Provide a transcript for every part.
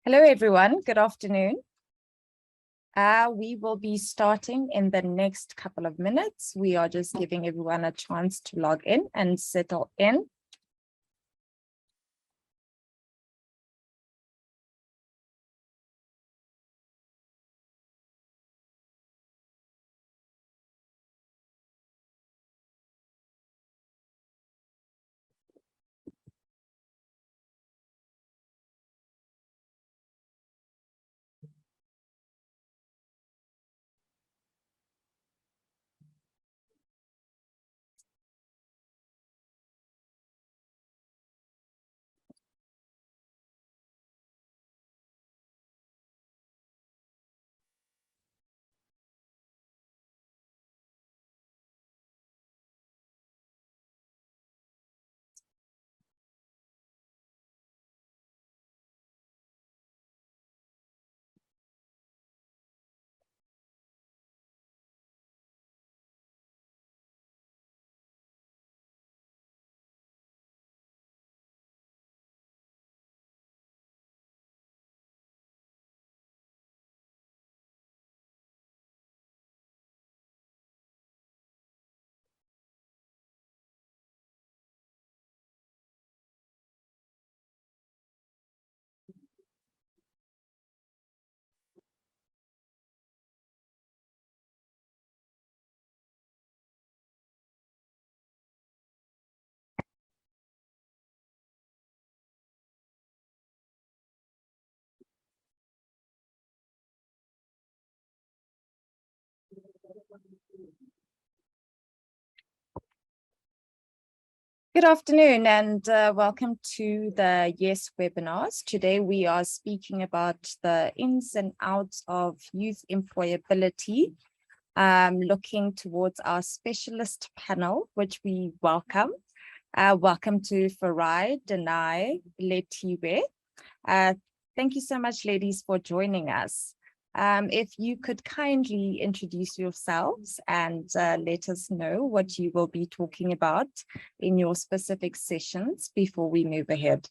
Hello, everyone. Good afternoon. We will be starting in the next couple of minutes. We are just giving everyone a chance to log in and settle in. Good afternoon and welcome to the YES webinars. Today we are speaking about the ins and outs of youth employability, looking towards our specialist panel, which we welcome. Welcome to Farai, Danai, Letiwe. Thank you so much, ladies, for joining us. If you could kindly introduce yourselves and let us know what you will be talking about in your specific sessions before we move ahead.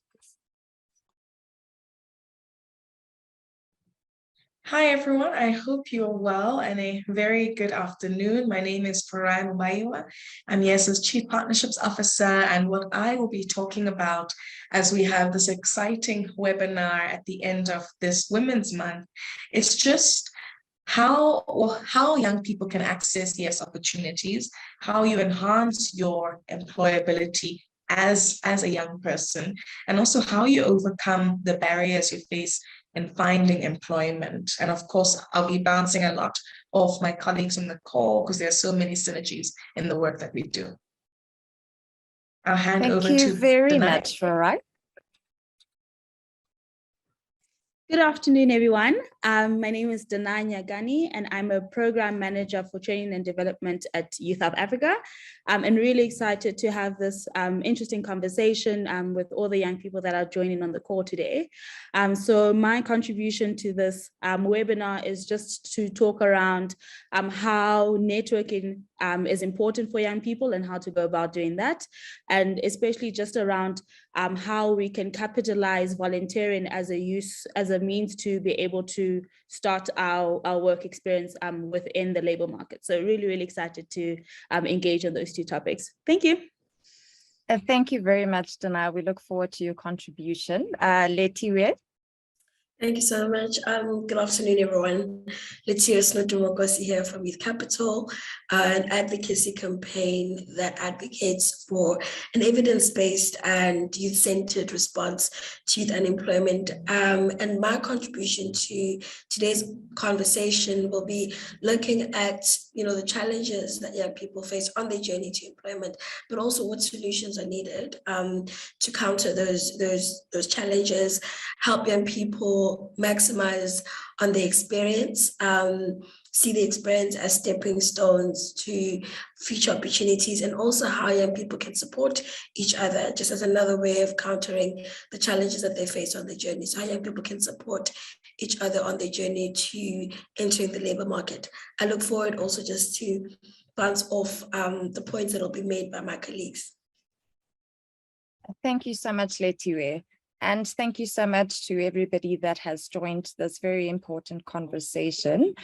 Hi everyone, I hope you're well and a very good afternoon. My name is Farai Mubaiwa. I'm YES's Chief Partnerships Officer, and what I will be talking about as we have this exciting webinar at the end of this Women's Month, it's just how young people can access YES opportunities, how you enhance your employability as a young person, and also how you overcome the barriers you face in finding employment. And of course, I'll be bouncing a lot off my colleagues on the call because there are so many synergies in the work that we do. I'll hand over to Thank you very Danai. much, Farai. Good afternoon, everyone. My name is Danai Nyagani, and I'm a program manager for training and development at Youth Hub Africa. I'm really excited to have this interesting conversation with all the young people that are joining on the call today. So my contribution to this webinar is just to talk around how networking is important for young people and how to go about doing that, and especially just around how we can capitalize volunteering as a means to be able to start our work experience within the labor market. So really excited to engage on those two topics. Thank you. Thank you very much, Danai. We look forward to your contribution. Letiwe. Thank you so much. Good afternoon, everyone. Letiwe Snotumokosi here from Youth Capital, an advocacy campaign that advocates for an evidence-based and youth-centered response to youth unemployment. And my contribution to today's conversation will be looking at, the challenges that young people face on their journey to employment, but also what solutions are needed to counter those challenges, help young people maximize on the experience, see the experience as stepping stones to future opportunities, and also how young people can support each other just as another way of countering the challenges that they face on the journey. So how young people can support each other on their journey to entering the labor market. I look forward also just to bounce off the points that will be made by my colleagues. Thank you so much, Letiwe. And thank you so much to everybody that has joined this very important conversation.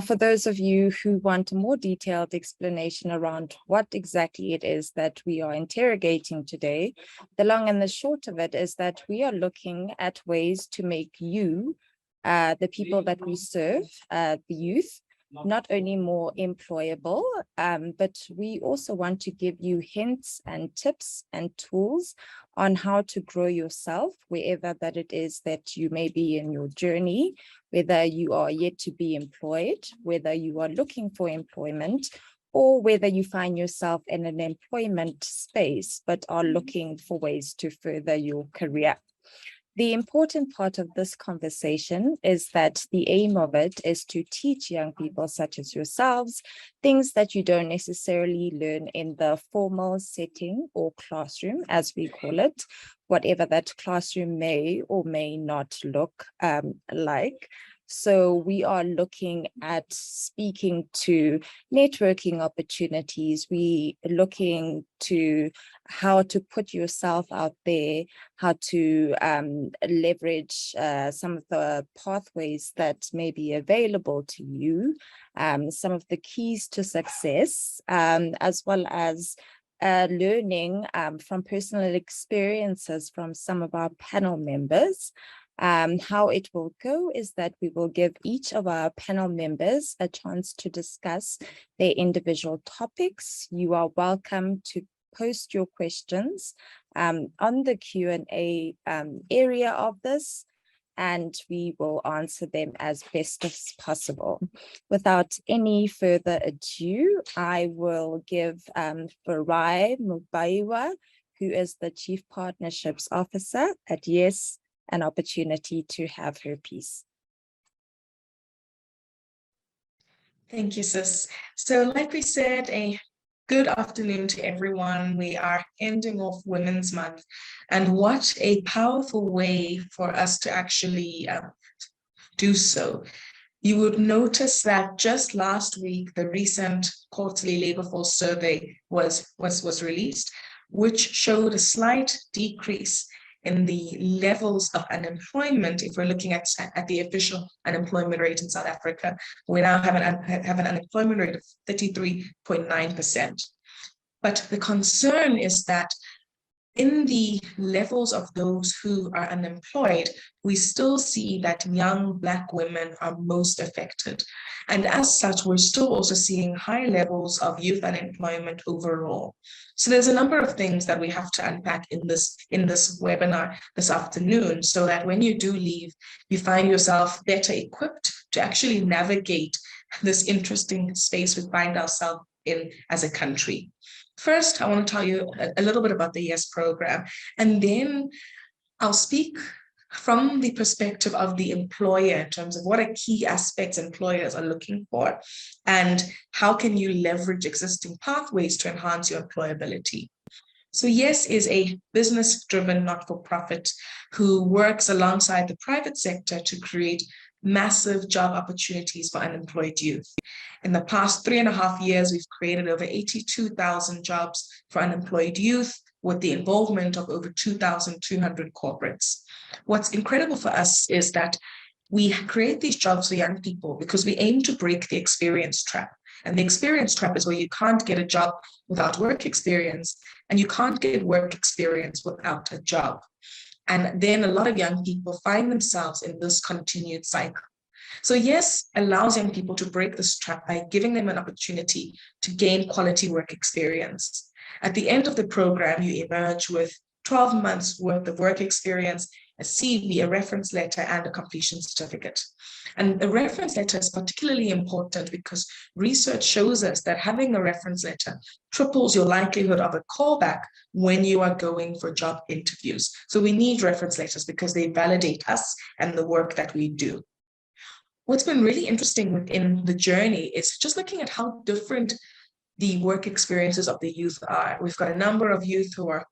For those of you who want a more detailed explanation around what exactly it is that we are interrogating today, the long and the short of it is that we are looking at ways to make you, the people that we serve, the youth, not only more employable, but we also want to give you hints and tips and tools on how to grow yourself wherever that it is that you may be in your journey, whether you are yet to be employed, whether you are looking for employment, or whether you find yourself in an employment space but are looking for ways to further your career. The important part of this conversation is that the aim of it is to teach young people such as yourselves things that you don't necessarily learn in the formal setting or classroom, as we call it, whatever that classroom may or may not look like. So we are looking at speaking to networking opportunities. We are looking to how to put yourself out there, how to leverage some of the pathways that may be available to you, some of the keys to success, as well as learning from personal experiences from some of our panel members. How it will go is that we will give each of our panel members a chance to discuss their individual topics. You are welcome to post your questions on the Q&A area of this, and we will answer them as best as possible. Without any further ado, I will give Farai Mubaiwa, who is the Chief Partnerships Officer at YES, an opportunity to have her piece. Thank you, sis. So like we said, a good afternoon to everyone. We are ending off Women's Month, and what a powerful way for us to actually do so. You would notice that just last week, the recent quarterly labor force survey was released, which showed a slight decrease in the levels of unemployment. If we're looking at the official unemployment rate in South Africa, we now have an unemployment rate of 33.9%. But the concern is that in the levels of those who are unemployed, we still see that young Black women are most affected. And as such, we're still also seeing high levels of youth unemployment overall. So there's a number of things that we have to unpack in this webinar this afternoon, so that when you do leave, you find yourself better equipped to actually navigate this interesting space we find ourselves in as a country. First, I want to tell you a little bit about the YES program, and then I'll speak from the perspective of the employer in terms of what are key aspects employers are looking for and how can you leverage existing pathways to enhance your employability. So YES is a business-driven not-for-profit who works alongside the private sector to create massive job opportunities for unemployed youth. In the past 3.5 years, we've created over 82,000 jobs for unemployed youth with the involvement of over 2,200 corporates. What's incredible for us is that we create these jobs for young people because we aim to break the experience trap. And the experience trap is where you can't get a job without work experience, and you can't get work experience without a job. And then a lot of young people find themselves in this continued cycle. So YES allows young people to break this trap by giving them an opportunity to gain quality work experience. At the end of the program, you emerge with 12 months worth of work experience, a CV, a reference letter, and a completion certificate. And a reference letter is particularly important because research shows us that having a reference letter triples your likelihood of a callback when you are going for job interviews. So we need reference letters because they validate us and the work that we do. What's been really interesting within the journey is just looking at how different the work experiences of the youth are. We've got a number of youth who are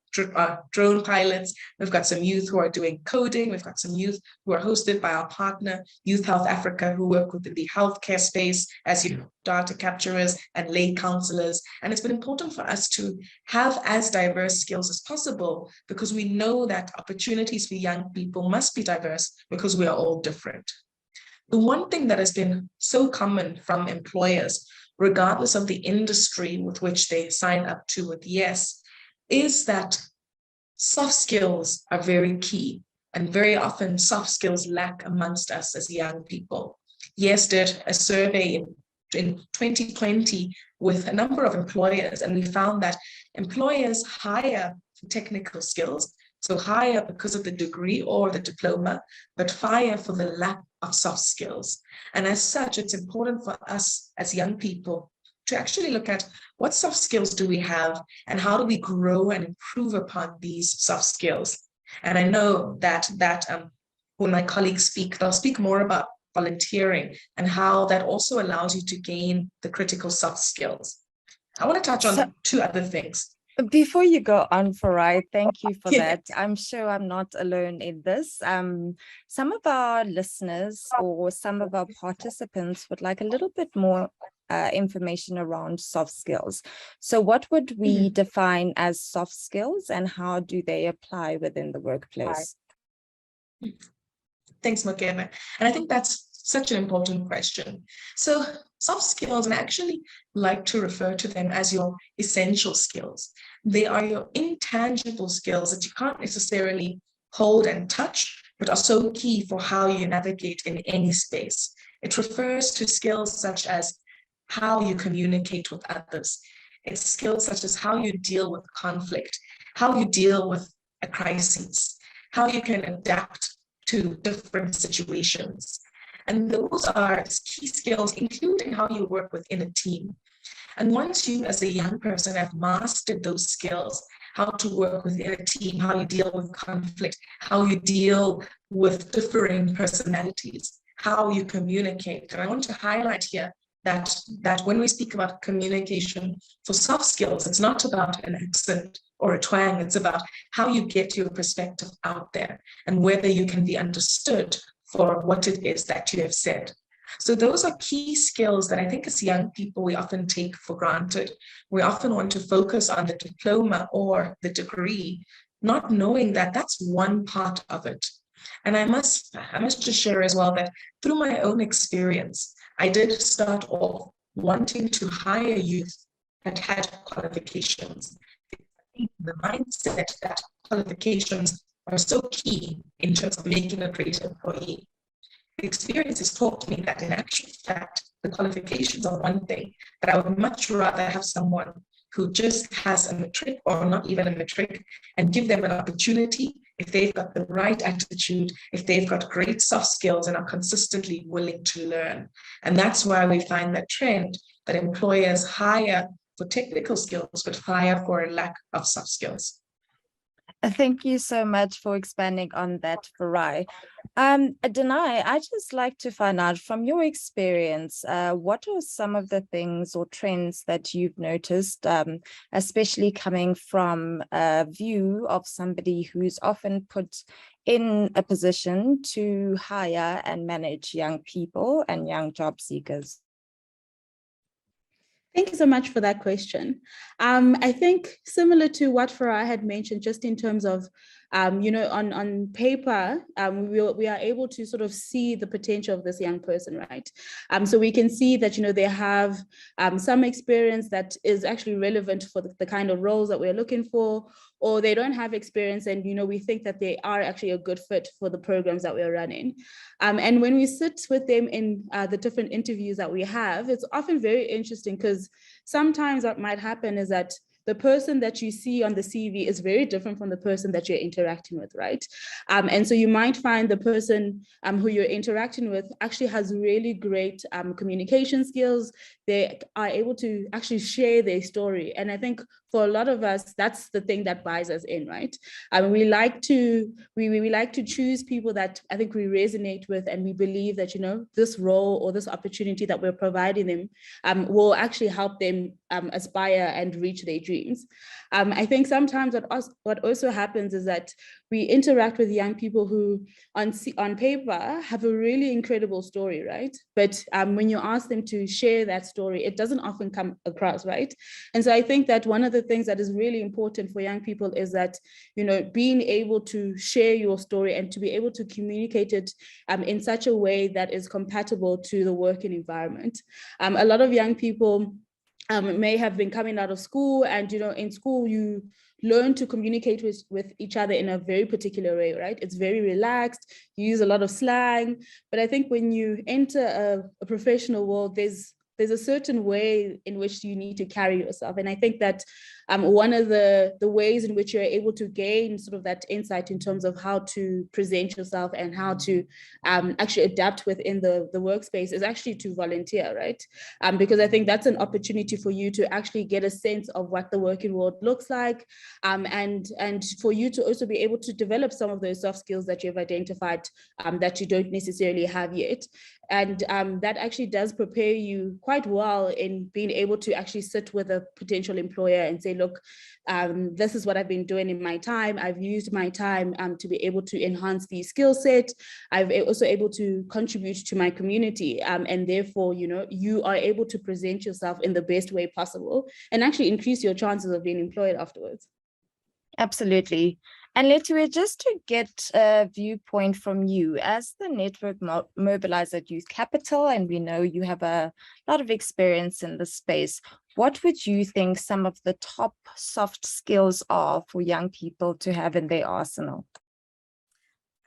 drone pilots. We've got some youth who are doing coding. We've got some youth who are hosted by our partner, Youth Health Africa, who work within the healthcare space as data capturers and lay counselors. And it's been important for us to have as diverse skills as possible, because we know that opportunities for young people must be diverse because we are all different. The one thing that has been so common from employers, regardless of the industry with which they sign up to with YES, is that soft skills are very key. And very often soft skills lack amongst us as young people. YES did a survey in 2020 with a number of employers, and we found that employers hire for technical skills, so hire because of the degree or the diploma, but fire for the lack of soft skills. And as such, it's important for us as young people to actually look at what soft skills do we have and how do we grow and improve upon these soft skills. And I know that when my colleagues speak, they'll speak more about volunteering and how that also allows you to gain the critical soft skills. I want to touch on two other things. Before you go on, Farai, thank you for that. I'm sure I'm not alone in this. Some of our listeners or some of our participants would like a little bit more information around soft skills. So what would we define as soft skills, and how do they apply within the workplace? Thanks, Makena. And I think that's such an important question. So soft skills, and I actually like to refer to them as your essential skills. They are your intangible skills that you can't necessarily hold and touch, but are so key for how you navigate in any space. It refers to skills such as how you communicate with others. It's skills such as how you deal with conflict, how you deal with a crisis, how you can adapt to different situations. And those are key skills, including how you work within a team. And once you, as a young person, have mastered those skills, how to work within a team, how you deal with conflict, how you deal with differing personalities, how you communicate. And I want to highlight here that when we speak about communication for soft skills, it's not about an accent or a twang. It's about how you get your perspective out there and whether you can be understood for what it is that you have said. So those are key skills that I think as young people, we often take for granted. We often want to focus on the diploma or the degree, not knowing that that's one part of it. And I must just share as well that through my own experience, I did start off wanting to hire youth that had qualifications. The mindset that qualifications are so key in terms of making a great employee. The experience has taught me that in actual fact, the qualifications are one thing, but I would much rather have someone who just has a matric or not even a matric and give them an opportunity if they've got the right attitude, if they've got great soft skills and are consistently willing to learn. And that's why we find that trend that employers hire for technical skills, but hire for a lack of soft skills. Thank you so much for expanding on that, Farai. Danai, I'd just like to find out from your experience, what are some of the things or trends that you've noticed, especially coming from a view of somebody who's often put in a position to hire and manage young people and young job seekers? Thank you so much for that question. I think similar to what Farai had mentioned, just in terms of, on paper, we are able to sort of see the potential of this young person, right? So we can see that, they have some experience that is actually relevant for the kind of roles that we're looking for, or they don't have experience and, we think that they are actually a good fit for the programs that we're running. And when we sit with them in the different interviews that we have, it's often very interesting because sometimes what might happen is that the person that you see on the CV is very different from the person that you're interacting with, right? And so you might find the person who you're interacting with actually has really great communication skills. They are able to actually share their story. And I think for a lot of us, that's the thing that buys us in, right? We like to choose people that I think we resonate with, and we believe that, you know, this role or this opportunity that we're providing them will actually help them aspire and reach their dreams. I think sometimes what also happens is that we interact with young people who on paper have a really incredible story, right? But when you ask them to share that story, it doesn't often come across, right? And so I think that one of the things that is really important for young people is that, you know, being able to share your story and to be able to communicate it in such a way that is compatible to the working environment. A lot of young people may have been coming out of school, and, you know, in school you learn to communicate with each other in a very particular way, right? It's very relaxed, you use a lot of slang, but I think when you enter a professional world, there's a certain way in which you need to carry yourself. And I think that one of the ways in which you're able to gain sort of that insight in terms of how to present yourself and how to actually adapt within the workspace is actually to volunteer, right? Because I think that's an opportunity for you to actually get a sense of what the working world looks like, and for you to also be able to develop some of those soft skills that you've identified that you don't necessarily have yet. And that actually does prepare you quite well in being able to actually sit with a potential employer and say, look, this is what I've been doing in my time. I've used my time to be able to enhance the skill set. I've also able to contribute to my community. And therefore, you know, you are able to present yourself in the best way possible and actually increase your chances of being employed afterwards. Absolutely. And Letiwe, just to get a viewpoint from you as the network mobilizer at Youth Capital, and we know you have a lot of experience in this space, what would you think some of the top soft skills are for young people to have in their arsenal?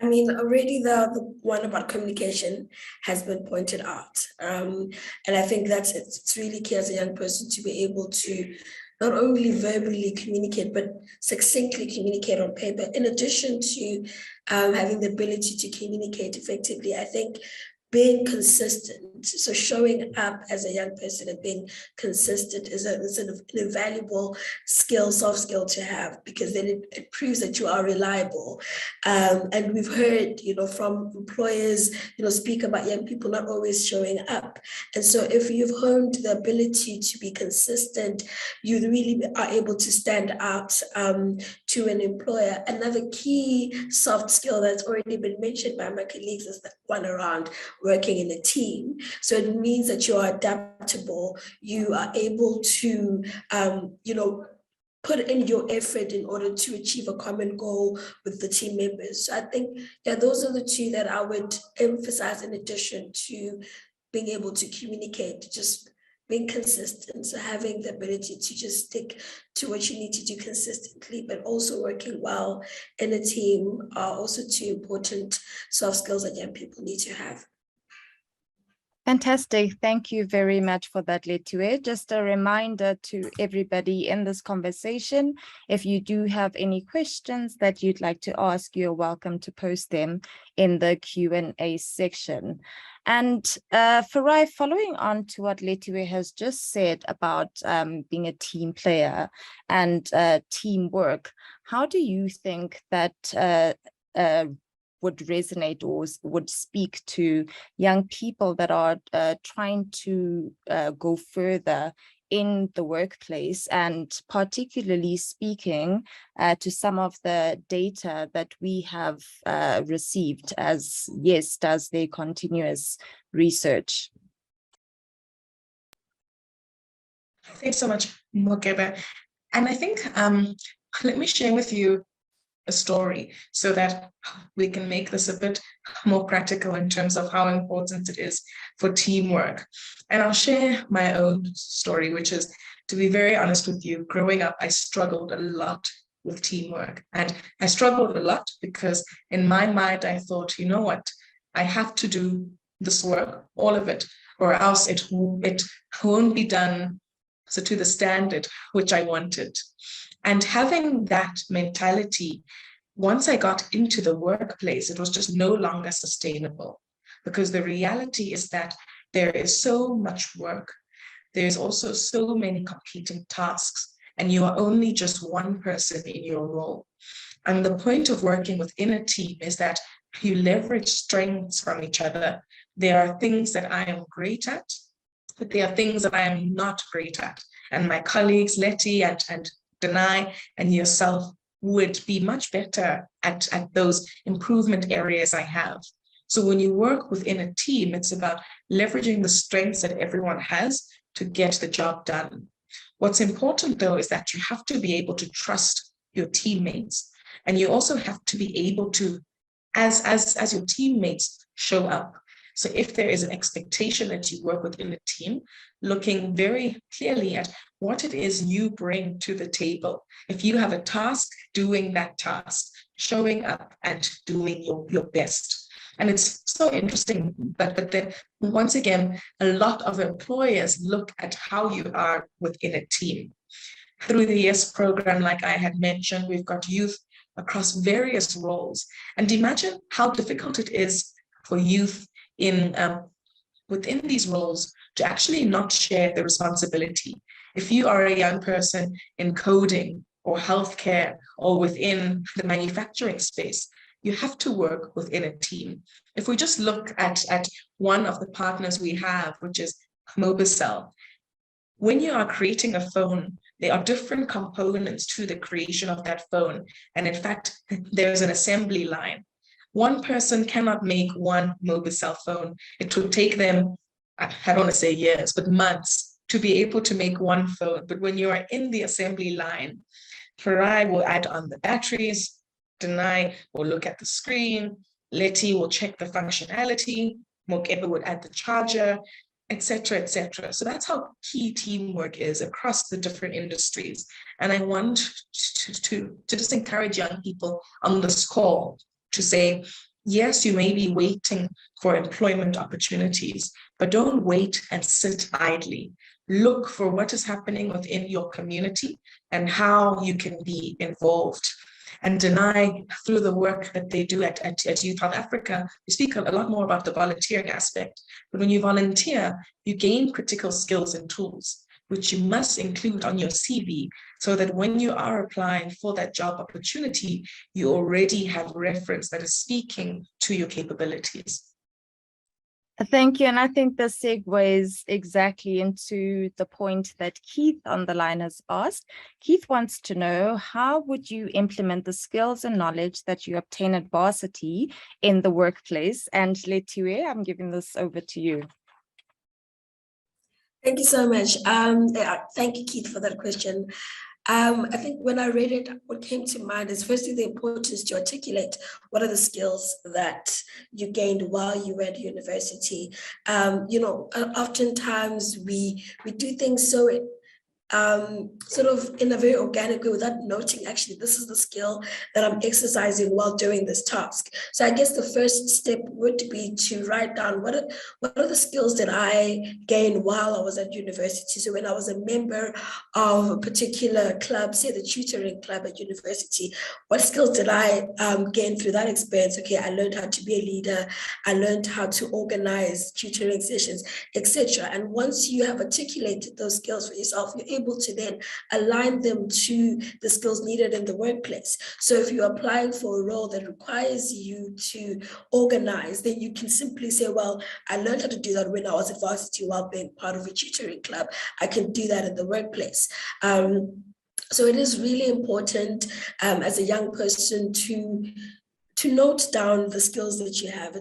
I mean, already the one about communication has been pointed out. And I think that's it's really key as a young person to be able to not only verbally communicate, but succinctly communicate on paper, in addition to having the ability to communicate effectively. I think being consistent, so showing up as a young person and being consistent is an invaluable skill, soft skill to have, because then it proves that you are reliable. And we've heard, you know, from employers, you know, speak about young people not always showing up. And so if you've honed the ability to be consistent, you really are able to stand out to an employer. Another key soft skill that's already been mentioned by my colleagues is the one around working in a team. So it means that you are adaptable, you are able to, you know, put in your effort in order to achieve a common goal with the team members. So I think, yeah, those are the two that I would emphasize in addition to being able to communicate, just being consistent, so having the ability to just stick to what you need to do consistently, but also working well in a team are also two important soft skills that young people need to have. Fantastic. Thank you very much for that, Letiwe. Just a reminder to everybody in this conversation, if you do have any questions that you'd like to ask, you're welcome to post them in the Q&A section. And Farai, following on to what Letiwe has just said about being a team player and teamwork, how do you think that would resonate or would speak to young people that are trying to go further in the workplace, and particularly speaking to some of the data that we have received as YES does their continuous research? Thanks so much, Mokeba. And I think, let me share with you a story so that we can make this a bit more practical in terms of how important it is for teamwork. And I'll share my own story, which is, to be very honest with you, growing up, I struggled a lot with teamwork. And I struggled a lot because in my mind, I thought, you know what, I have to do this work, all of it, or else it won't be done so to the standard which I wanted. And having that mentality, once I got into the workplace, it was just no longer sustainable, because the reality is that there is so much work. There's also so many competing tasks. and you are only just one person in your role. And the point of working within a team is that you leverage strengths from each other. There are things that I am great at, but there are things that I am not great at. And my colleagues, Letty and Danai and yourself, would be much better at those improvement areas I have. So when you work within a team, it's about leveraging the strengths that everyone has to get the job done. What's important, though, is that you have to be able to trust your teammates. And you also have to be able to, as your teammates, show up. So if there is an expectation that you work within a team, looking very clearly at what it is you bring to the table. If you have a task, doing that task, showing up and doing your best. And it's so interesting, but then once again, a lot of employers look at how you are within a team. Through the YES program, like I had mentioned, we've got youth across various roles. And imagine how difficult it is for youth within these roles to actually not share the responsibility. If you are a young person in coding or healthcare or within the manufacturing space, you have to work within a team. If we just look at one of the partners we have, which is Mobicel, when you are creating a phone, there are different components to the creation of that phone. And in fact, there's an assembly line. One person cannot make one Mobicel phone. It would take them, I don't want to say years, but months to be able to make one phone. But when you are in the assembly line, Farai will add on the batteries, Danai will look at the screen, Letty will check the functionality, Mokeba would add the charger, etc., etc. So that's how key teamwork is across the different industries. And I want to just encourage young people on this call to say, yes, you may be waiting for employment opportunities, but don't wait and sit idly. Look for what is happening within your community and how you can be involved. And Danai, through the work that they do at Youth South Africa, we speak a lot more about the volunteering aspect. But when you volunteer, you gain critical skills and tools, which you must include on your CV, so that when you are applying for that job opportunity, you already have reference that is speaking to your capabilities. Thank you. And I think this segues exactly into the point that Keith on the line has asked. Keith wants to know, how would you implement the skills and knowledge that you obtain at varsity in the workplace? And Letiwe, I'm giving this over to you. Thank you so much. Thank you, Keith, for that question. I think when I read it, what came to mind is firstly the importance to articulate what are the skills that you gained while you were at university. Oftentimes we do things so sort of in a very organic way without noting, actually, this is the skill that I'm exercising while doing this task. So I guess the first step would be to write down what are the skills that I gained while I was at university. So when I was a member of a particular club, say the tutoring club at university, what skills did I gain through that experience? Okay, I learned how to be a leader. I learned how to organize tutoring sessions, etc. And once you have articulated those skills for yourself, you're able to then align them to the skills needed in the workplace. So if you're applying for a role that requires you to organize, then you can simply say, well, I learned how to do that when I was at varsity while being part of a tutoring club. I can do that in the workplace. So it is really important as a young person to note down the skills that you have.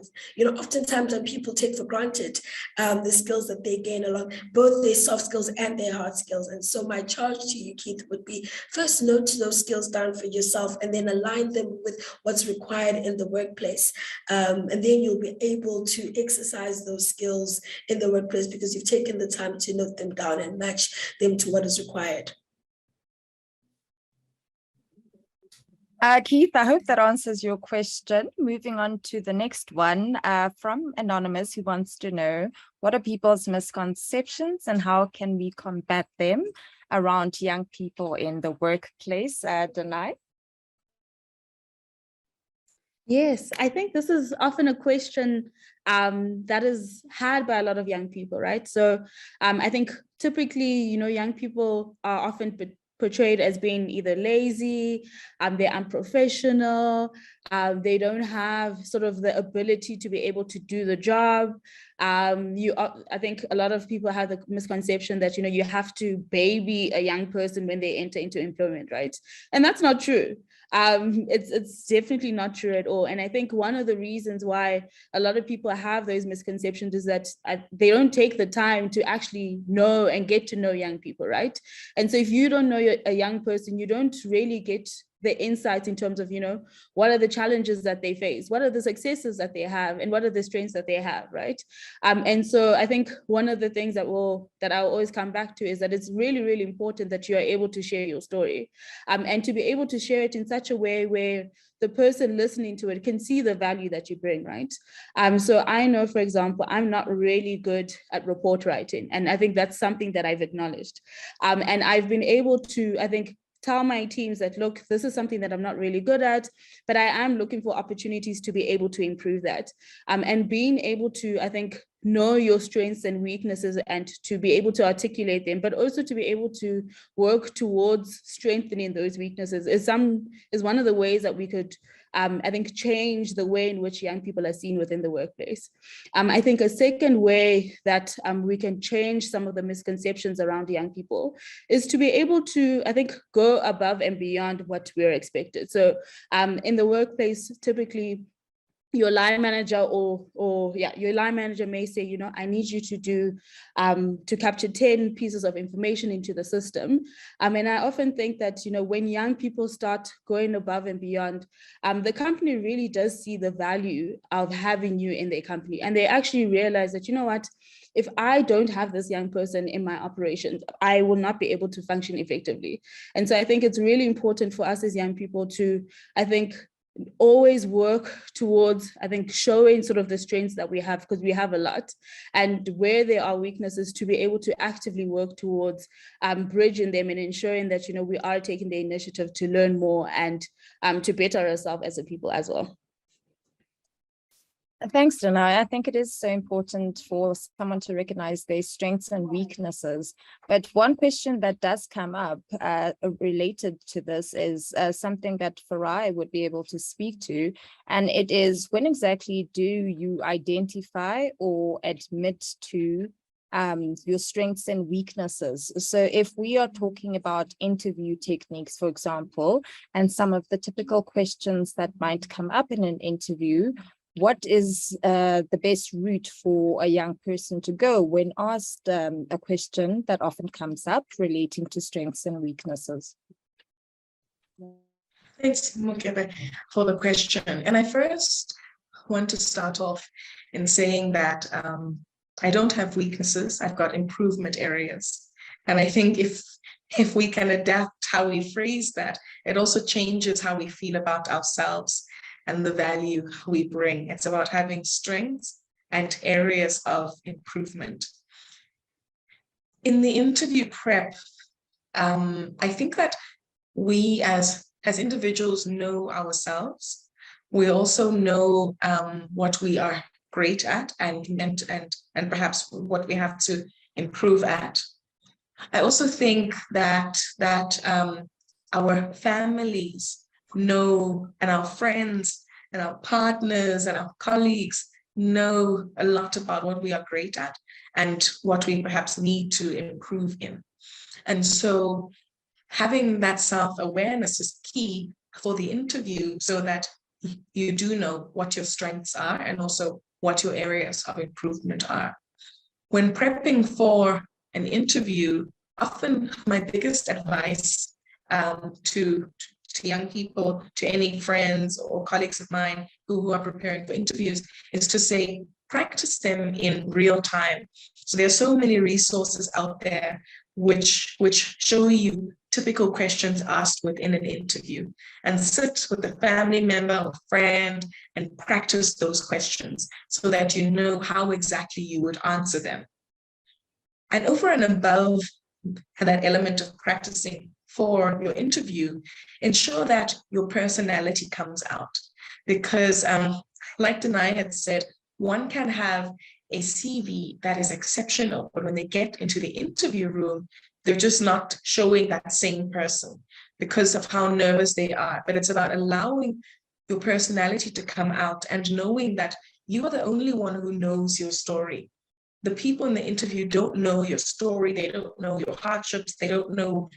Oftentimes when people take for granted the skills that they gain along both their soft skills and their hard skills. And so my charge to you, Keith, would be first note those skills down for yourself and then align them with what's required in the workplace. And then you'll be able to exercise those skills in the workplace because you've taken the time to note them down and match them to what is required. Keith, I hope that answers your question. Moving on to the next one from Anonymous, who wants to know, what are people's misconceptions and how can we combat them around young people in the workplace? Danai? Yes, I think this is often a question that is had by a lot of young people, right? So I think typically, young people are often portrayed as being either lazy, they're unprofessional, they don't have sort of the ability to be able to do the job. I think a lot of people have the misconception that, you have to baby a young person when they enter into employment, right? And that's not true. It's definitely not true at all. And I think one of the reasons why a lot of people have those misconceptions is that they don't take the time to actually know and get to know young people, right? And so if you don't know a young person, you don't really get the insights in terms of, what are the challenges that they face, what are the successes that they have, and what are the strengths that they have, right? And so I think one of the things that I'll always come back to is that it's really, really important that you are able to share your story, and to be able to share it in such a way where the person listening to it can see the value that you bring, right? So I know, for example, I'm not really good at report writing, and I think that's something that I've acknowledged. And I've been able to, I think, tell my teams that, look, this is something that I'm not really good at, but I am looking for opportunities to be able to improve that. And being able to, I think, know your strengths and weaknesses and to be able to articulate them, but also to be able to work towards strengthening those weaknesses is one of the ways that we could, I think, change the way in which young people are seen within the workplace. I think a second way that we can change some of the misconceptions around young people is to be able to, I think, go above and beyond what we're expected. So in the workplace, typically, your line manager your line manager may say, I need you to do to capture 10 pieces of information into the system. And I often think that, when young people start going above and beyond, the company really does see the value of having you in their company. And they actually realize that, if I don't have this young person in my operations, I will not be able to function effectively. And so I think it's really important for us as young people to, I think, always work towards, I think, showing sort of the strengths that we have, because we have a lot, and where there are weaknesses, to be able to actively work towards bridging them and ensuring that, we are taking the initiative to learn more and to better ourselves as a people as well. Thanks, Dana. I think it is so important for someone to recognize their strengths and weaknesses. But one question that does come up related to this is something that Farai would be able to speak to. And it is, when exactly do you identify or admit to your strengths and weaknesses? So if we are talking about interview techniques, for example, and some of the typical questions that might come up in an interview, what is the best route for a young person to go when asked a question that often comes up relating to strengths and weaknesses? Thanks, Mukebe, for the question. And I first want to start off in saying that I don't have weaknesses, I've got improvement areas. And I think if we can adapt how we phrase that, it also changes how we feel about ourselves and the value we bring. It's about having strengths and areas of improvement. In the interview prep, I think that we as individuals know ourselves. We also know what we are great at and perhaps what we have to improve at. I also think that our families know, and our friends and our partners and our colleagues know a lot about what we are great at and what we perhaps need to improve in. And so having that self-awareness is key for the interview, so that you do know what your strengths are and also what your areas of improvement are. When prepping for an interview, often my biggest advice to young people, to any friends or colleagues of mine who are preparing for interviews, is to say, practice them in real time. So there are so many resources out there which show you typical questions asked within an interview, and sit with a family member or friend and practice those questions so that you know how exactly you would answer them. And over and above that element of practicing for your interview, ensure that your personality comes out. Because like Denai had said, one can have a CV that is exceptional, but when they get into the interview room, they're just not showing that same person because of how nervous they are. But it's about allowing your personality to come out and knowing that you are the only one who knows your story. The people in the interview don't know your story. They don't know your hardships. They don't know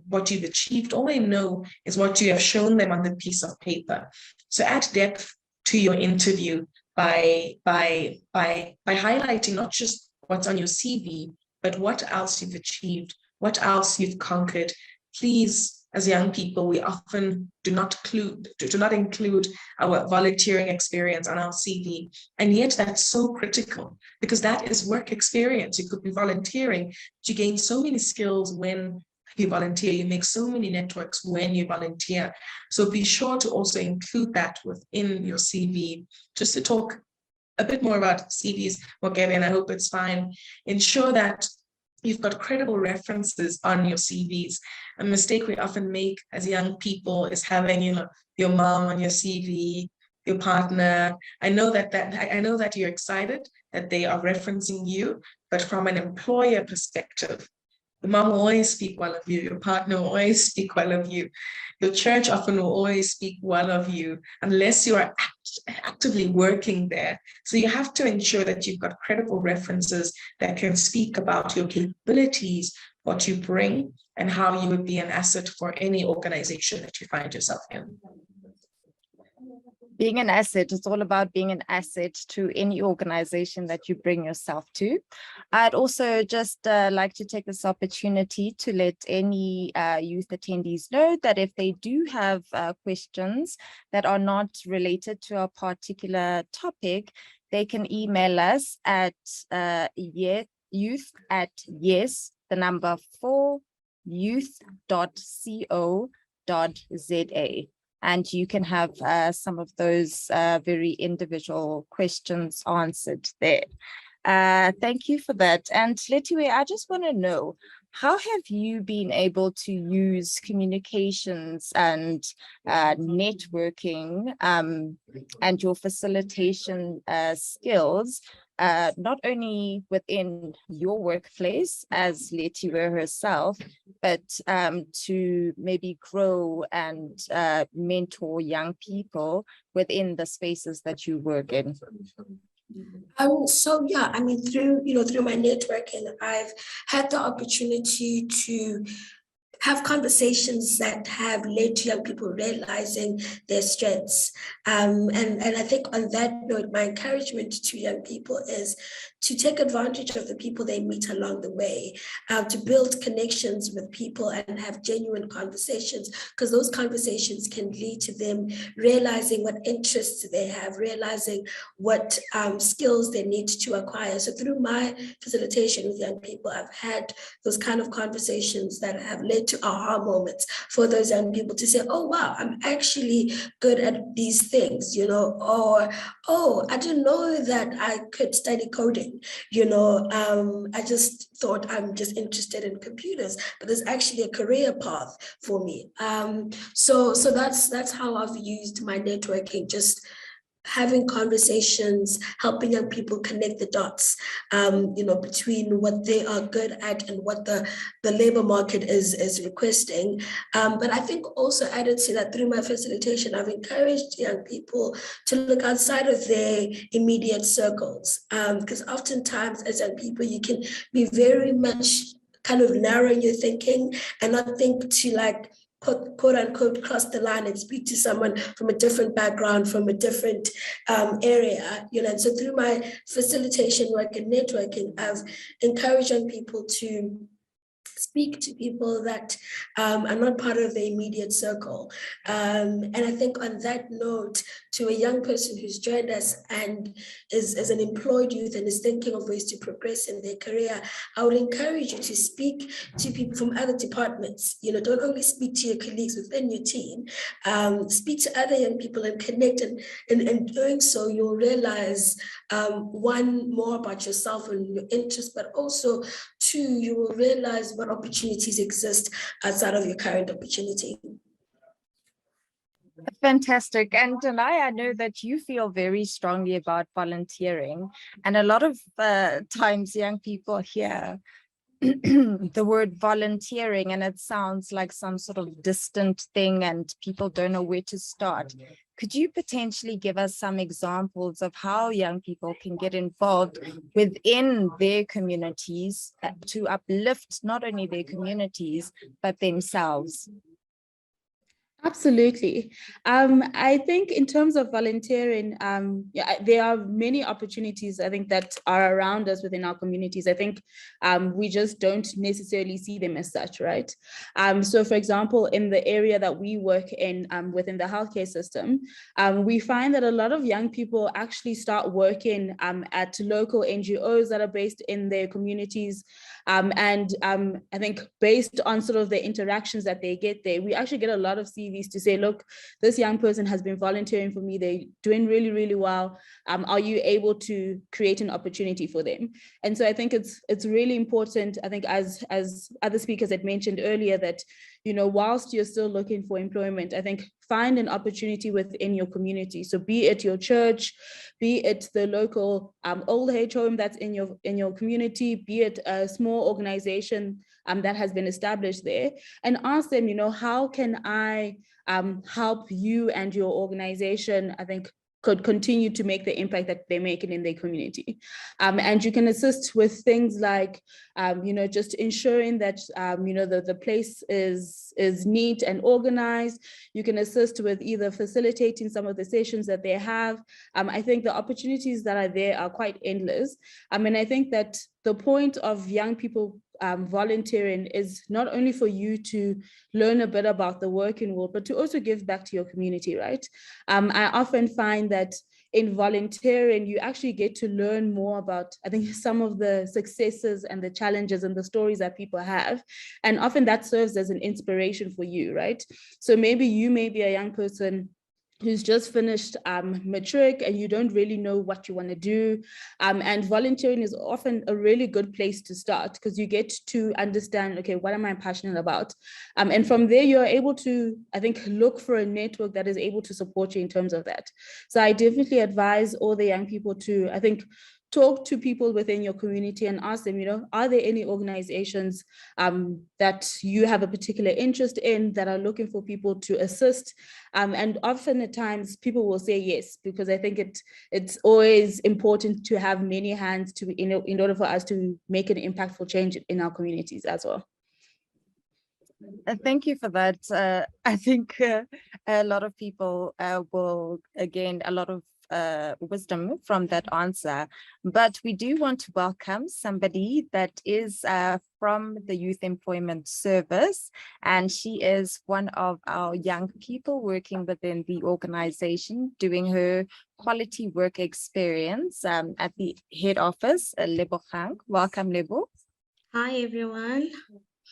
what you've achieved. All they know is what you have shown them on the piece of paper. So add depth to your interview by highlighting not just what's on your CV, but what else you've achieved, what else you've conquered. Please, as young people, we often do not include our volunteering experience on our CV. And yet that's so critical because that is work experience. You could be volunteering, but you gain so many skills when you volunteer. You make so many networks when you volunteer. So be sure to also include that within your CV. Just to talk a bit more about CVs, Mogebe, and I hope it's fine. Ensure that you've got credible references on your CVs. A mistake we often make as young people is having, your mom on your CV, your partner. I know that you're excited that they are referencing you, but from an employer perspective, the mom will always speak well of you. Your partner will always speak well of you. Your church often will always speak well of you unless you are actively working there. So you have to ensure that you've got credible references that can speak about your capabilities, what you bring, and how you would be an asset for any organization that you find yourself in. Being an asset, it's all about being an asset to any organization that you bring yourself to. I'd also just like to take this opportunity to let any youth attendees know that if they do have questions that are not related to a particular topic, they can email us at youth@4youth.co.za. And you can have some of those very individual questions answered there. Thank you for that. And Letiwe, I just want to know, how have you been able to use communications and networking and your facilitation skills, not only within your workplace as Letiwe herself, but to maybe grow and mentor young people within the spaces that you work in? So yeah, I mean, through my networking, I've had the opportunity to have conversations that have led to young people realizing their strengths. And I think on that note, my encouragement to young people is to take advantage of the people they meet along the way, to build connections with people and have genuine conversations, because those conversations can lead to them realizing what interests they have, realizing what skills they need to acquire. So through my facilitation with young people, I've had those kind of conversations that have led to aha moments for those young people to say, oh, wow, I'm actually good at these things, or, oh, I didn't know that I could study coding, I just thought I'm just interested in computers, but there's actually a career path for me. So that's how I've used my networking, just having conversations, helping young people connect the dots, between what they are good at and what the labor market is requesting. But I think also added to that, through my facilitation, I've encouraged young people to look outside of their immediate circles, because oftentimes as young people, you can be very much kind of narrow in your thinking and not think to quote unquote cross the line and speak to someone from a different background, from a different area, and so through my facilitation work and networking, I've encouraged young people to speak to people that are not part of the immediate circle. And I think on that note, to a young person who's joined us and is an employed youth and is thinking of ways to progress in their career, I would encourage you to speak to people from other departments. Don't only speak to your colleagues within your team, speak to other young people and connect. And in doing so, you'll realize, one, more about yourself and your interests, but also two, you will realize what opportunities exist outside of your current opportunity. Fantastic. And Danai, I know that you feel very strongly about volunteering, and a lot of times young people hear the word volunteering, and it sounds like some sort of distant thing and people don't know where to start. Could you potentially give us some examples of how young people can get involved within their communities to uplift not only their communities, but themselves? Absolutely. I think in terms of volunteering, yeah, there are many opportunities, I think, that are around us within our communities. I think we just don't necessarily see them as such, right? So for example, in the area that we work in within the healthcare system, we find that a lot of young people actually start working at local NGOs that are based in their communities. I think based on sort of the interactions that they get there, we actually get a lot of CVs to say, look, this young person has been volunteering for me. They're doing really, really well. Are you able to create an opportunity for them? And so I think it's really important, I think, as other speakers had mentioned earlier, that, you know, whilst you're still looking for employment, I think find an opportunity within your community. So be it your church, be it the local old age home that's in your community, be it a small organization that has been established there, and ask them, you know, how can I help you and your organization, I think, could continue to make the impact that they're making in their community. And you can assist with things like, you know, just ensuring that, you know, the place is neat and organized. You can assist with either facilitating some of the sessions that they have. I think the opportunities that are there are quite endless. And I think that the point of young people volunteering is not only for you to learn a bit about the working world, but to also give back to your community, right? I often find that in volunteering, you actually get to learn more about, I think, some of the successes and the challenges and the stories that people have. And often that serves as an inspiration for you, right? So maybe you may be a young person who's just finished matric and you don't really know what you want to do. And volunteering is often a really good place to start, because you get to understand, okay, what am I passionate about? And from there, you're able to, I think, look for a network that is able to support you in terms of that. So I definitely advise all the young people to, I think, talk to people within your community and ask them, you know, are there any organizations that you have a particular interest in that are looking for people to assist? And often at times people will say yes, because I think it's always important to have many hands to in order for us to make an impactful change in our communities as well. Thank you for that. I think a lot of people will gain a lot of wisdom from that answer, but we do want to welcome somebody that is from the Youth Employment Service, and she is one of our young people working within the organization, doing her quality work experience at the head office, Lebogang. Welcome, Lebo. Hi, everyone.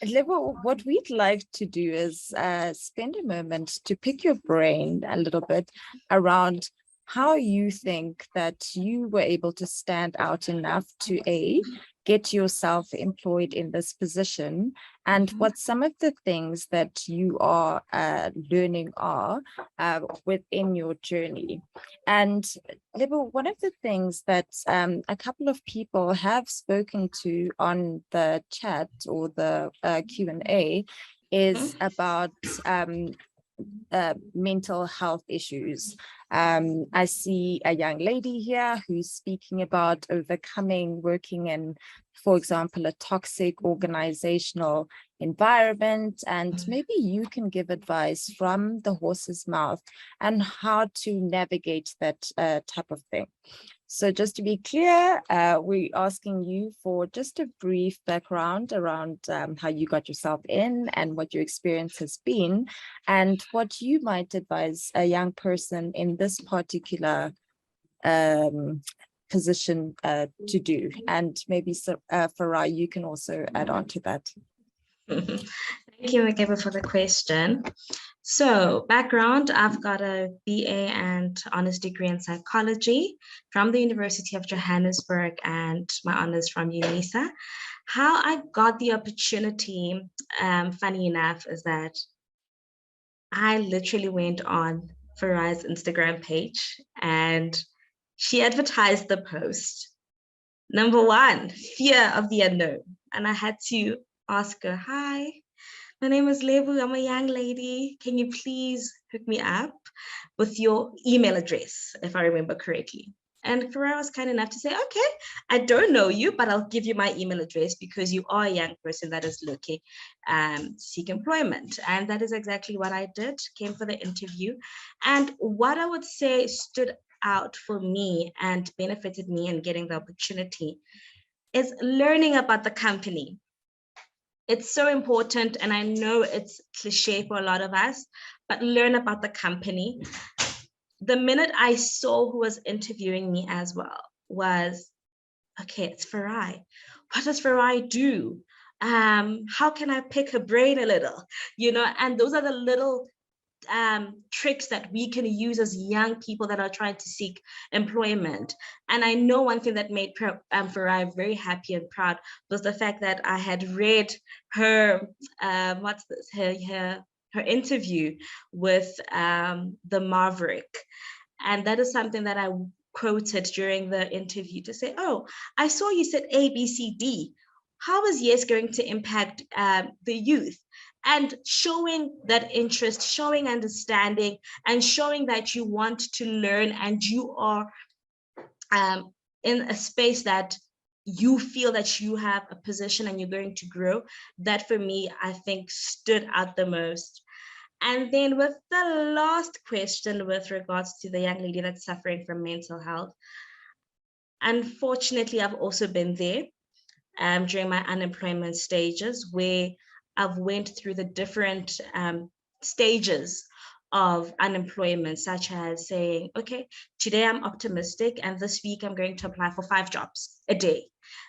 Lebo, what we'd like to do is spend a moment to pick your brain a little bit around how you think that you were able to stand out enough to get yourself employed in this position, and what some of the things that you are learning are within your journey. And Lebo, one of the things that a couple of people have spoken to on the chat or the Q&A is about mental health issues. I see a young lady here who's speaking about overcoming working in, for example, a toxic organizational environment, and maybe you can give advice from the horse's mouth and how to navigate that type of thing. So just to be clear, we're asking you for just a brief background around how you got yourself in and what your experience has been, and what you might advise a young person in this particular position to do. And maybe Farai, you can also add on to that. Thank you, Makeba, for the question. So background, I've got a BA and honors degree in psychology from the University of Johannesburg and my honors from UNISA. How I got the opportunity, funny enough, is that I literally went on Farai's Instagram page and she advertised the post. Number one, fear of the unknown. and I had to ask her, "Hi, my name is Lebu. I'm a young lady. Can you please hook me up with your email address, if I remember correctly?" And Farah was kind enough to say, "Okay, I don't know you, but I'll give you my email address because you are a young person that is looking to seek employment." And that is exactly what I did, came for the interview. And what I would say stood out for me and benefited me in getting the opportunity is learning about the company. It's so important, and I know it's cliche for a lot of us, but learn about the company. The minute I saw who was interviewing me as well was, okay, it's Farai. What does Farai do? How can I pick her brain a little? And those are the little tricks that we can use as young people that are trying to seek employment. And I know one thing that made Farai very happy and proud was the fact that I had read her her interview with the Maverick. And that is something that I quoted during the interview to say, "Oh, I saw you said A, B, C, D. How is YES going to impact the youth?" And showing that interest, showing understanding, and showing that you want to learn and you are in a space that you feel that you have a position and you're going to grow. That for me, I think stood out the most. And then with the last question with regards to the young lady that's suffering from mental health, unfortunately, I've also been there during my unemployment stages where I've went through the different stages of unemployment, such as saying, okay, today I'm optimistic and this week I'm going to apply for 5 jobs a day.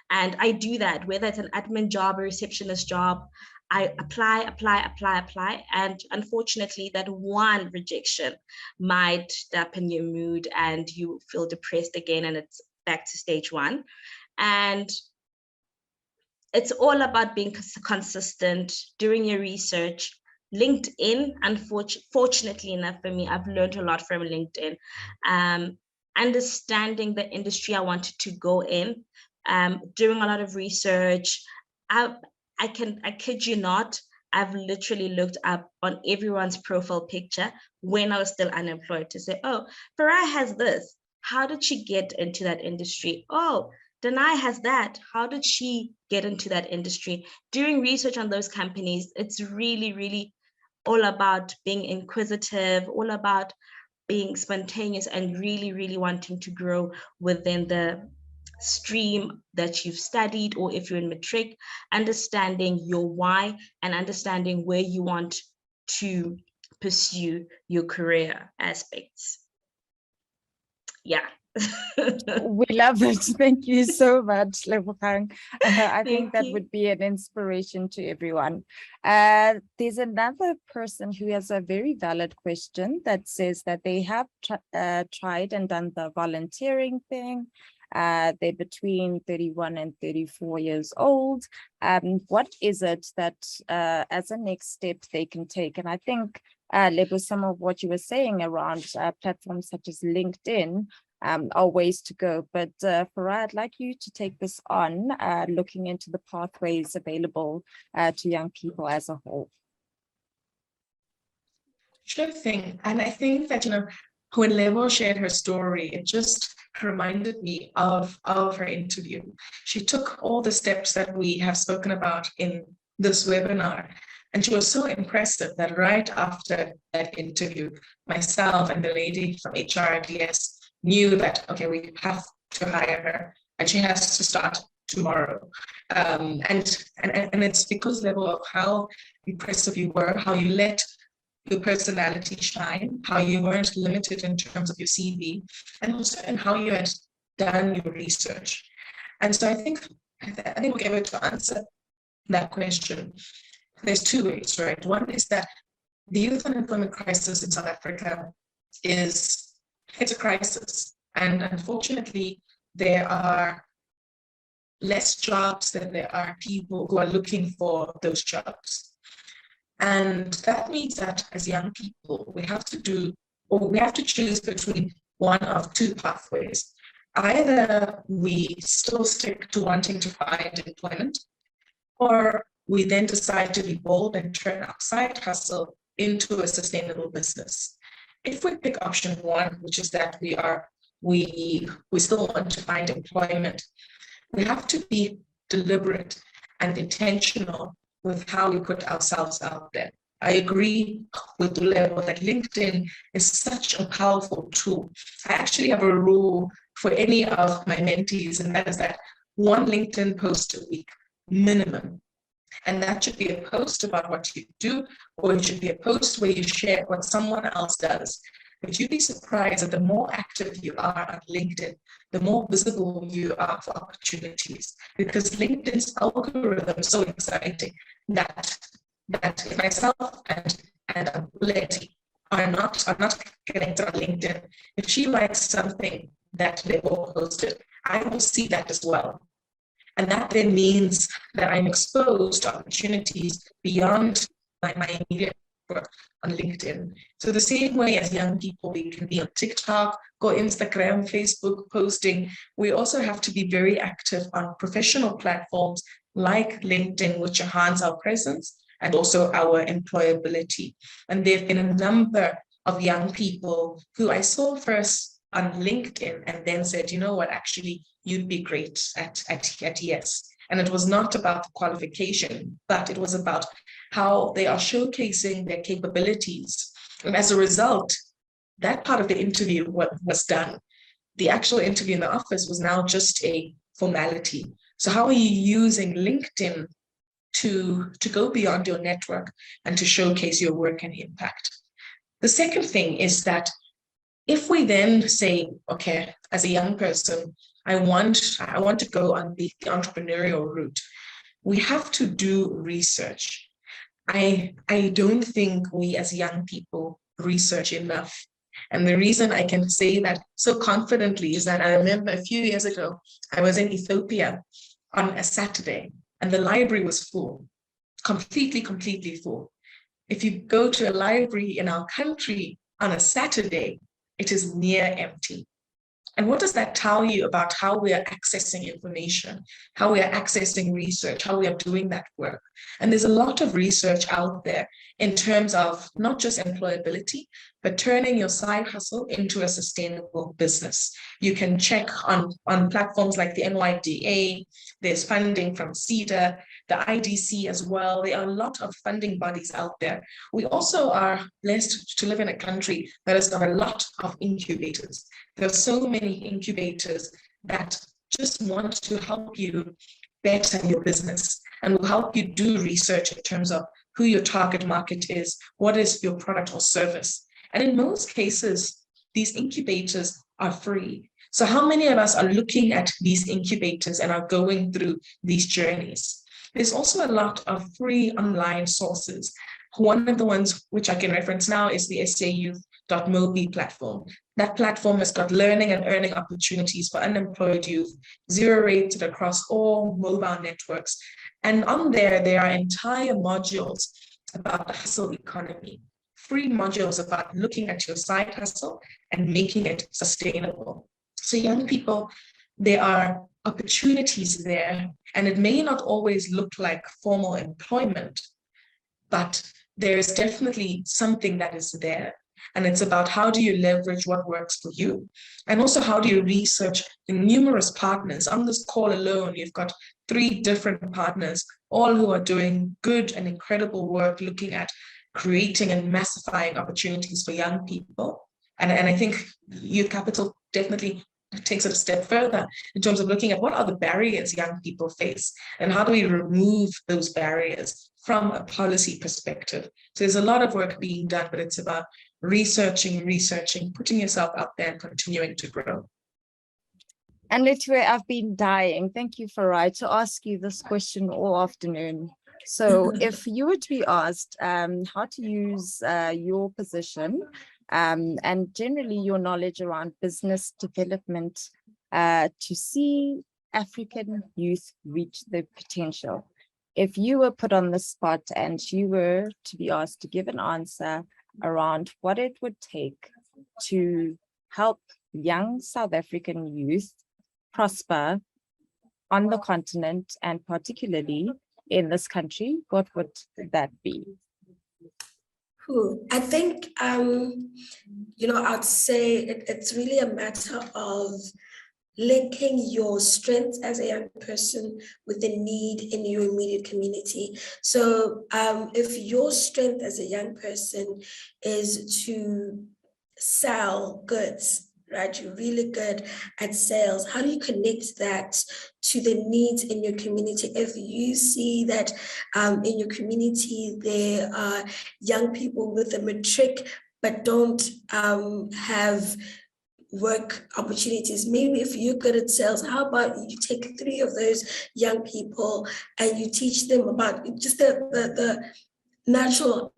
And I do that, whether it's an admin job, a receptionist job, I apply. And unfortunately, that one rejection might dampen your mood and you feel depressed again, and it's back to stage 1. And it's all about being consistent, doing your research. LinkedIn, unfortunately enough for me, I've learned a lot from LinkedIn. Understanding the industry I wanted to go in, doing a lot of research. I kid you not, I've literally looked up on everyone's profile picture when I was still unemployed to say, oh, Farai has this. How did she get into that industry? Oh, Danai has that. How did she get into that industry? Doing research on those companies, it's really, really all about being inquisitive, all about being spontaneous and really, really wanting to grow within the stream that you've studied, or if you're in matric, understanding your why and understanding where you want to pursue your career aspects. Yeah. We love it. Thank you so much, Lebogang. I think that you. would be an inspiration to everyone. There's another person who has a very valid question that says that they have tried and done the volunteering thing. They're between 31 and 34 years old. What is it that as a next step they can take? And I think, Lebo, some of what you were saying around platforms such as LinkedIn are ways to go. But Farai, I'd like you to take this on, looking into the pathways available to young people as a whole. Sure thing. And I think that, when Lebo shared her story, it just reminded me of her interview. She took all the steps that we have spoken about in this webinar, and she was so impressive that right after that interview, myself and the lady from HRDS knew that, okay, we have to hire her and she has to start tomorrow. And it's because, Lebo, of how impressive you were, how you let your personality shine, how you weren't limited in terms of your CV, and also in how you had done your research. And so I think we'll be able to answer that question. There's 2 ways, right? One is that the youth unemployment crisis in South Africa it's a crisis. And unfortunately, there are less jobs than there are people who are looking for those jobs. And that means that as young people, we have to choose between one of 2 pathways. Either we still stick to wanting to find employment or we then decide to be bold and turn our side hustle into a sustainable business. If we pick option one, which is that we still want to find employment, we have to be deliberate and intentional with how we put ourselves out there. I agree with Dulevo that LinkedIn is such a powerful tool. I actually have a rule for any of my mentees, and that is that one LinkedIn post a week, minimum. And that should be a post about what you do, or it should be a post where you share what someone else does. But you'd be surprised that the more active you are on LinkedIn, the more visible you are for opportunities. Because LinkedIn's algorithm is so exciting that if myself and Letty are not connected on LinkedIn, if she likes something that they all posted, I will see that as well. And that then means that I'm exposed to opportunities beyond my immediate work on LinkedIn. So the same way as young people, we can be on TikTok, go Instagram, Facebook posting, we also have to be very active on professional platforms like LinkedIn, which enhance our presence and also our employability. And there have been a number of young people who I saw first on LinkedIn and then said, you know what, actually, you'd be great at YES. And it was not about the qualification, but it was about how they are showcasing their capabilities. And as a result, that part of the interview was done. The actual interview in the office was now just a formality. So how are you using LinkedIn to go beyond your network and to showcase your work and impact? The second thing is that if we then say, okay, as a young person, I want to go on the entrepreneurial route, we have to do research. I don't think we as young people research enough. And the reason I can say that so confidently is that I remember a few years ago, I was in Ethiopia on a Saturday and the library was full, completely full. If you go to a library in our country on a Saturday, it is near empty. And what does that tell you about how we are accessing information, how we are accessing research, how we are doing that work? And there's a lot of research out there in terms of not just employability, but turning your side hustle into a sustainable business. You can check on platforms like the NYDA, there's funding from CEDA, the IDC as well. There are a lot of funding bodies out there. We also are blessed to live in a country that has got a lot of incubators. There are so many incubators that just want to help you better your business and will help you do research in terms of who your target market is, what is your product or service. And in most cases, these incubators are free. So how many of us are looking at these incubators and are going through these journeys? There's also a lot of free online sources. One of the ones which I can reference now is the SAYouth.mobi platform. That platform has got learning and earning opportunities for unemployed youth, zero rated across all mobile networks. And on there are entire modules about the hustle economy, free modules about looking at your side hustle and making it sustainable. So young people, there are opportunities there, and it may not always look like formal employment, but there is definitely something that is there. And it's about how do you leverage what works for you? And also how do you research the numerous partners? On this call alone, you've got 3 different partners, all who are doing good and incredible work looking at creating and massifying opportunities for young people. And I think Youth Capital definitely takes it a step further in terms of looking at what are the barriers young people face and how do we remove those barriers from a policy perspective. So there's a lot of work being done, but it's about researching, putting yourself out there and continuing to grow. And Letty, I've been dying. Thank you, Farai, to ask you this question all afternoon. So if you were to be asked how to use your position and generally your knowledge around business development to see African youth reach their potential, if you were put on the spot and you were to be asked to give an answer around what it would take to help young South African youth prosper on the continent and particularly in this country, what would that be? I think, I'd say it's really a matter of linking your strengths as a young person with the need in your immediate community. So if your strength as a young person is to sell goods, right? You're really good at sales. How do you connect that to the needs in your community? If you see that in your community, there are young people with a matric but don't have work opportunities. Maybe if you're good at sales, how about you take 3 of those young people and you teach them about just the natural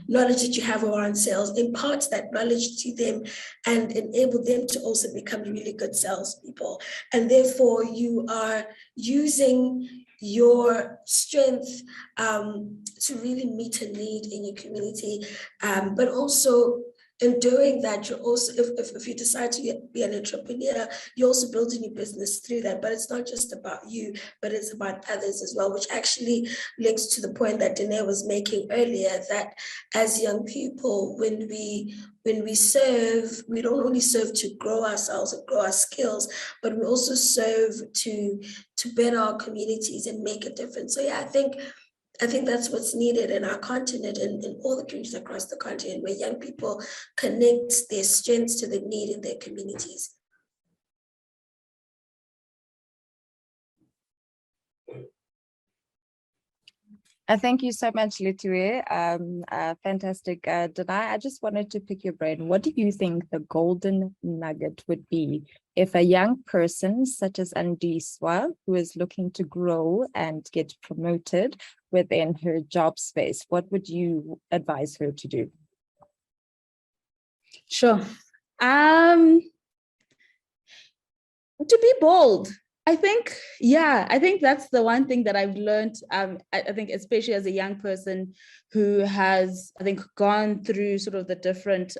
knowledge that you have around sales, impart that knowledge to them and enable them to also become really good salespeople. And therefore you are using your strength to really meet a need in your community, but also in doing that, you're also, if you decide to be an entrepreneur, you're also building your business through that. But it's not just about you, but it's about others as well, which actually links to the point that Danae was making earlier, that as young people, when we serve, we don't only serve to grow ourselves and grow our skills, but we also serve to better our communities and make a difference. So yeah, I think that's what's needed in our continent and in all the countries across the continent, where young people connect their strengths to the need in their communities. Thank you so much, Letiwe. Fantastic. Danai, I just wanted to pick your brain. What do you think the golden nugget would be if a young person such as Andiswa, who is looking to grow and get promoted within her job space, what would you advise her to do? Sure. To be bold. I think that's the one thing that I've learned. I think especially as a young person who has, I think, gone through sort of the different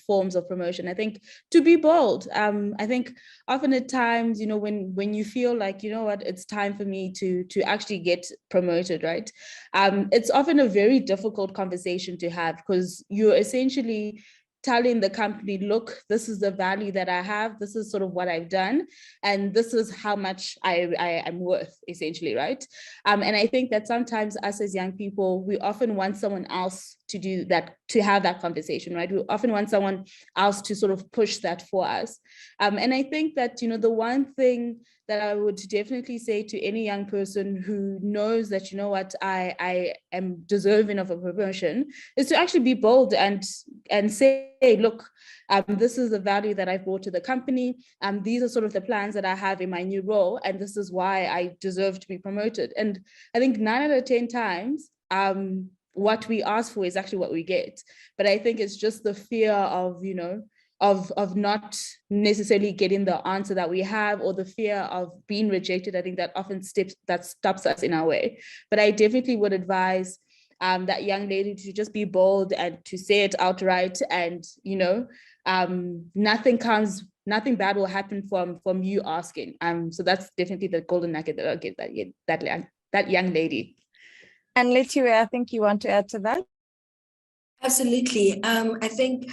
forms of promotion. I think to be bold. I think often at times, when you feel like, you know what, it's time for me to actually get promoted, right? It's often a very difficult conversation to have, because you're essentially telling the company, look, this is the value that I have, this is sort of what I've done, and this is how much I am worth, essentially, right? And I think that sometimes us as young people, we often want someone else to do that, to have that conversation, right? We often want someone else to sort of push that for us. And I think that, the one thing that I would definitely say to any young person who knows that, you know what, I am deserving of a promotion, is to actually be bold and say, hey, look, this is the value that I've brought to the company. These are sort of the plans that I have in my new role, and this is why I deserve to be promoted. And I think 9 out of 10 times, what we ask for is actually what we get. But I think it's just the fear of, of not necessarily getting the answer that we have, or the fear of being rejected. I think that often stops us in our way. But I definitely would advise that young lady to just be bold and to say it outright. And, nothing bad will happen from you asking. So that's definitely the golden nugget that I'll give that young lady. And Letiwe, I think you want to add to that? Absolutely. I think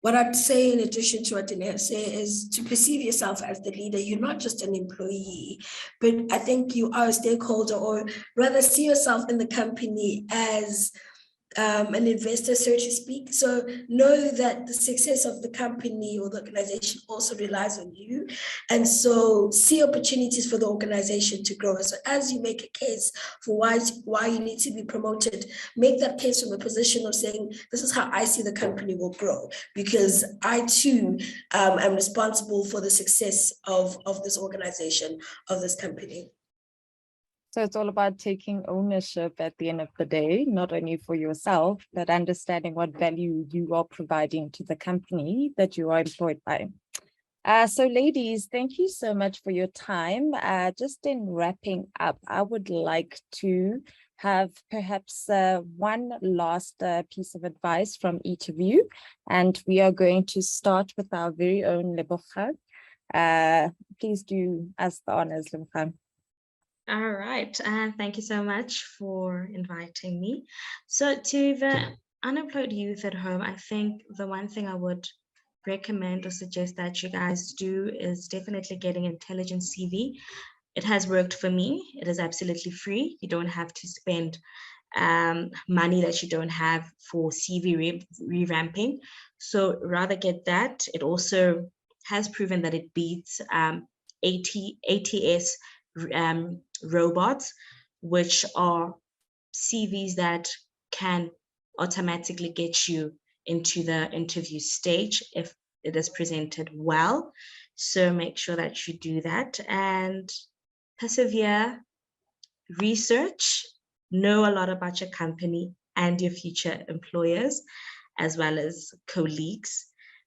what I'd say, in addition to what Danae said, is to perceive yourself as the leader. You're not just an employee, but I think you are a stakeholder, or rather see yourself in the company as an investor, so to speak. So know that the success of the company or the organization also relies on you. And so see opportunities for the organization to grow. So as you make a case for why you need to be promoted, make that case from a position of saying, this is how I see the company will grow, because I too am responsible for the success of this organization, of this company. So it's all about taking ownership at the end of the day, not only for yourself, but understanding what value you are providing to the company that you are employed by. So ladies, thank you so much for your time. Just in wrapping up, I would like to have perhaps one last piece of advice from each of you. And we are going to start with our very own Lebogang. Please do us the honors, Lebogang. All right, and thank you so much for inviting me. So to the unemployed youth at home, I think the one thing I would recommend or suggest that you guys do is definitely getting intelligent CV. It has worked for me. It is absolutely free. You don't have to spend money that you don't have for CV revamping. So rather get that. It also has proven that it beats ATS robots, which are CVs that can automatically get you into the interview stage if it is presented well. So make sure that you do that and persevere, research, know a lot about your company and your future employers, as well as colleagues.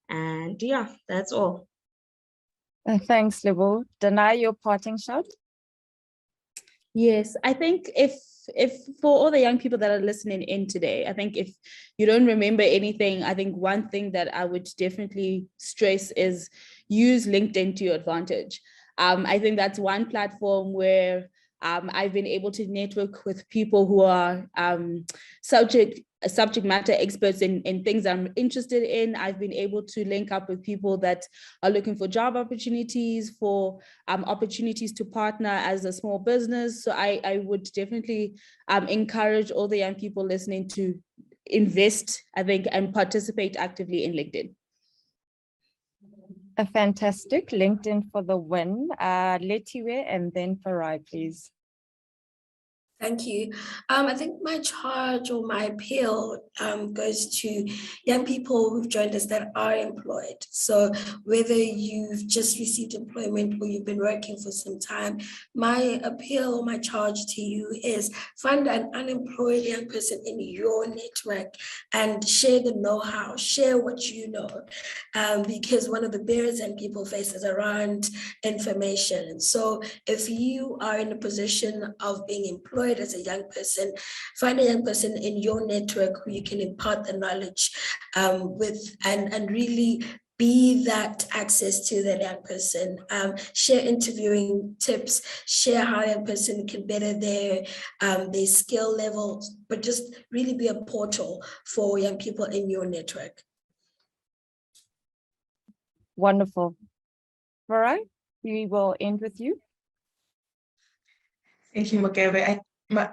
And yeah, that's all. Thanks, Lebo. Deny your parting shot. Yes, I think if for all the young people that are listening in today, I think if you don't remember anything, I think one thing that I would definitely stress is use LinkedIn to your advantage. I think that's one platform where I've been able to network with people who are subject matter experts in things I'm interested in. I've been able to link up with people that are looking for job opportunities, for opportunities to partner as a small business. So I would definitely encourage all the young people listening to invest, I think, and participate actively in LinkedIn. A fantastic LinkedIn for the win. Letiwe and then Farai, please. Thank you. I think my charge or my appeal goes to young people who've joined us that are employed. So whether you've just received employment or you've been working for some time, my appeal or my charge to you is find an unemployed young person in your network and share the know-how, share what you know, because one of the barriers young people face is around information. And so if you are in a position of being employed as a young person, find a young person in your network who you can impart the knowledge with and really be that access to that young person. Share interviewing tips, share how a young person can better their skill levels, but just really be a portal for young people in your network. Wonderful. Farai, we will end with you. Thank you, Mokebe.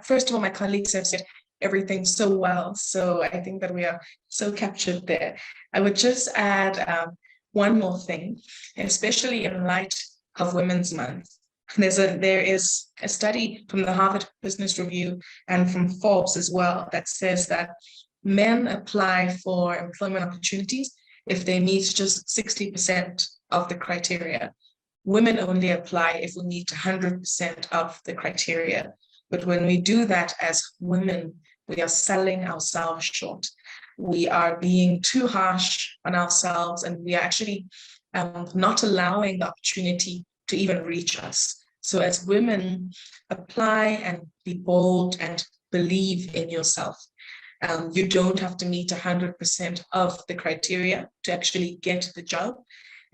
First of all, my colleagues have said everything so well. So I think that we are so captured there. I would just add one more thing, especially in light of Women's Month. There is a study from the Harvard Business Review and from Forbes as well that says that men apply for employment opportunities if they meet just 60% of the criteria. Women only apply if we meet 100% of the criteria. But when we do that as women, we are selling ourselves short. We are being too harsh on ourselves, and we are actually not allowing the opportunity to even reach us. So as women, apply and be bold and believe in yourself. You don't have to meet 100% of the criteria to actually get the job.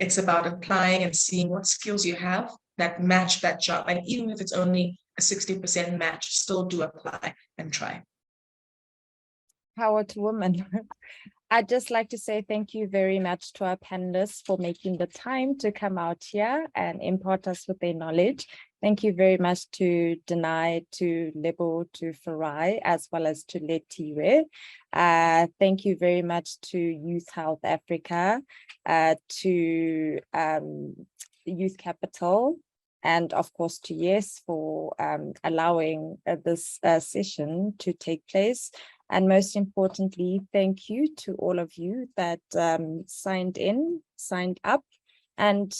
It's about applying and seeing what skills you have that match that job. And even if it's only a 60% match, still do apply and try. Power to women. I'd just like to say thank you very much to our panelists for making the time to come out here and impart us with their knowledge. Thank you very much to Denai, to Lebo, to Farai, as well as to Letiwe. Thank you very much to Youth Health Africa, to Youth Capital, and of course to YES for allowing this session to take place. And most importantly, thank you to all of you that signed up, and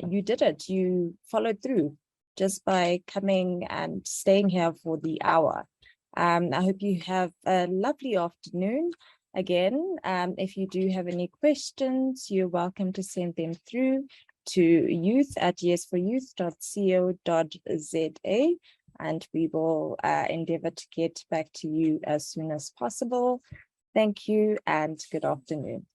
you did it. You followed through just by coming and staying here for the hour. I hope you have a lovely afternoon. Again, if you do have any questions, you're welcome to send them through to youth@yesforyouth.co.za. And we will endeavor to get back to you as soon as possible. Thank you and good afternoon.